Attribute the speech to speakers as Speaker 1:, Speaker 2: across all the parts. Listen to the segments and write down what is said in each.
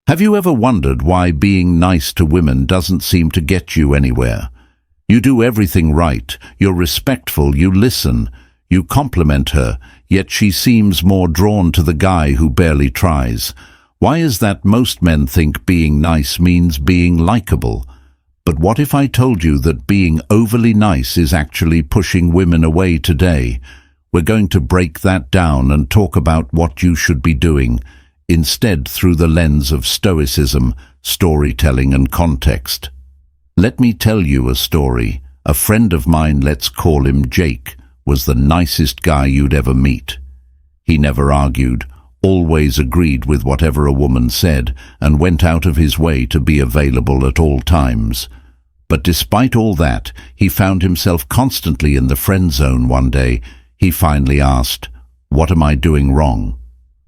Speaker 1: Have you ever wondered why being nice to women doesn't seem to get you anywhere? You do everything right, you're respectful, you listen, you compliment her, yet she seems more drawn to the guy who barely tries. Why is that? Most men think being nice means being likable. But what if I told you that being overly nice is actually pushing women away today? We're going to break that down and talk about what you should be doing instead through the lens of Stoicism, storytelling and context. Let me tell you a story. A friend of mine, let's call him Jake, was the nicest guy you'd ever meet. He never argued, always agreed with whatever a woman said, and went out of his way to be available at all times. But despite all that, he found himself constantly in the friend zone. One day, he finally asked, "What am I doing wrong?"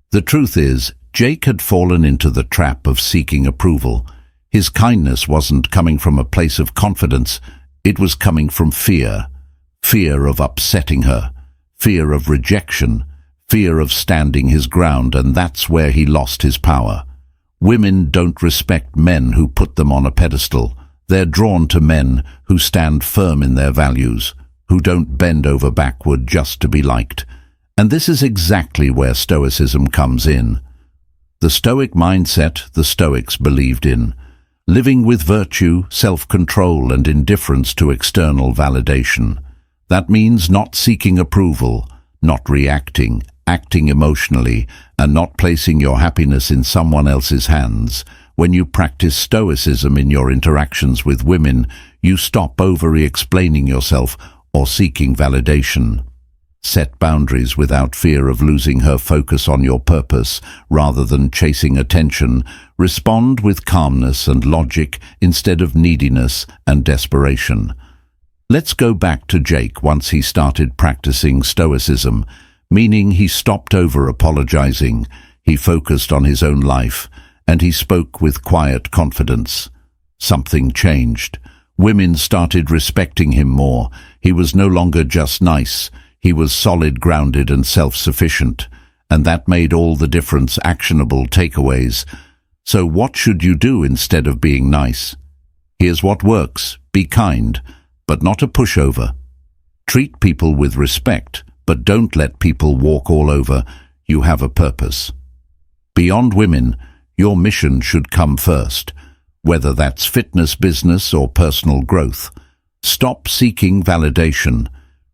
Speaker 1: The truth is, Jake had fallen into the trap of seeking approval. His kindness wasn't coming from a place of confidence, it was coming from fear. Fear of upsetting her, fear of rejection, fear of standing his ground, and that's where he lost his power. Women don't respect men who put them on a pedestal. They're drawn to men who stand firm in their values, who don't bend over backward just to be liked. And this is exactly where Stoicism comes in. The Stoic mindset the Stoics believed in, living with virtue, self-control, and indifference to external validation. That means not seeking approval, not reacting, acting emotionally, and not placing your happiness in someone else's hands. When you practice Stoicism in your interactions with women, you stop over-explaining yourself or seeking validation. Set boundaries without fear of losing her. Focus on your purpose rather than chasing attention. Respond with calmness and logic instead of neediness and desperation. Let's go back to Jake once he started practicing Stoicism, meaning he stopped over-apologizing, he focused on his own life, and he spoke with quiet confidence. Something changed. Women started respecting him more. He was no longer just nice. He was solid, grounded, and self-sufficient, and that made all the difference. Actionable takeaways. So what should you do instead of being nice? Here's what works. Be kind, but not a pushover. Treat people with respect, but don't let people walk all over. You have a purpose. Beyond women, your mission should come first, whether that's fitness, business, or personal growth. Stop seeking validation.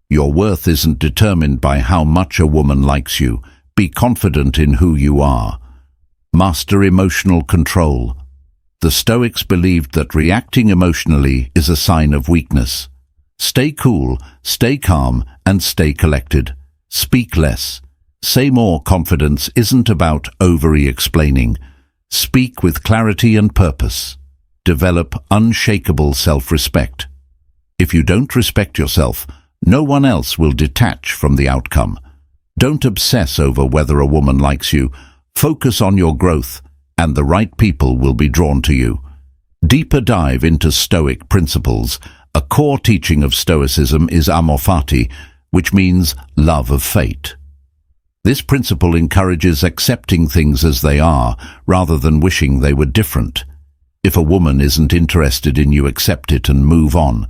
Speaker 1: Your worth isn't determined by how much a woman likes you. Be confident in who you are. Master emotional control. The Stoics believed that reacting emotionally is a sign of weakness. Stay cool, stay calm, and stay collected. Speak less. Say more. Confidence isn't about over-explaining. Speak with clarity and purpose. Develop unshakable self-respect. If you don't respect yourself, no one else will detach from the outcome. Don't obsess over whether a woman likes you. Focus on your growth, and the right people will be drawn to you. Deeper dive into Stoic principles. A core teaching of Stoicism is amor fati, which means love of fate. This principle encourages accepting things as they are, rather than wishing they were different. If a woman isn't interested in you, accept it and move on.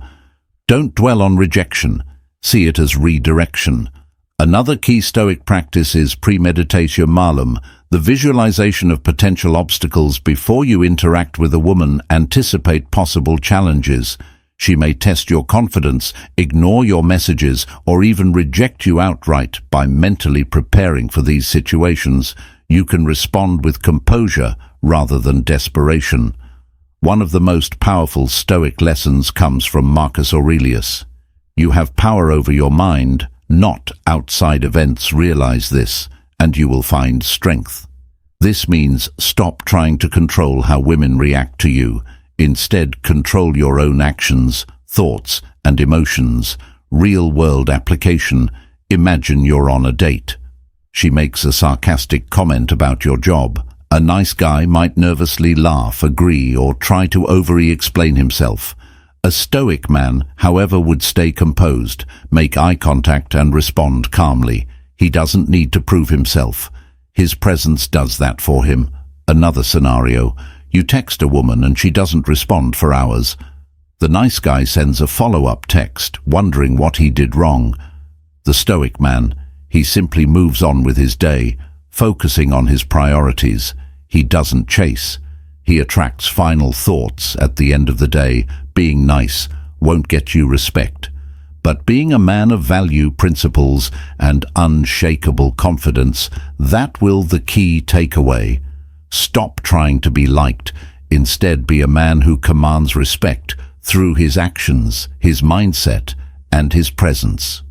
Speaker 1: Don't dwell on rejection. See it as redirection. Another key Stoic practice is premeditatio malum, the visualization of potential obstacles before you interact with a woman. Anticipate possible challenges. She may test your confidence, ignore your messages, or even reject you outright. By mentally preparing for these situations, you can respond with composure rather than desperation. One of the most powerful Stoic lessons comes from Marcus Aurelius. You have power over your mind, not outside events. Realize this, and you will find strength. This means stop trying to control how women react to you. Instead, control your own actions, thoughts, and emotions. Real-world application. Imagine you're on a date. She makes a sarcastic comment about your job. A nice guy might nervously laugh, agree, or try to over-explain himself. A Stoic man, however, would stay composed, make eye contact, and respond calmly. He doesn't need to prove himself. His presence does that for him. Another scenario. You text a woman and she doesn't respond for hours. The nice guy sends a follow-up text, wondering what he did wrong. The stoic man, he simply moves on with his day, focusing on his priorities. He doesn't chase. He attracts final thoughts at the end of the day. Being nice won't get you respect. But being a man of value, principles, and unshakable confidence, that will the key takeaway. Stop trying to be liked. Instead, be a man who commands respect through his actions, his mindset, and his presence.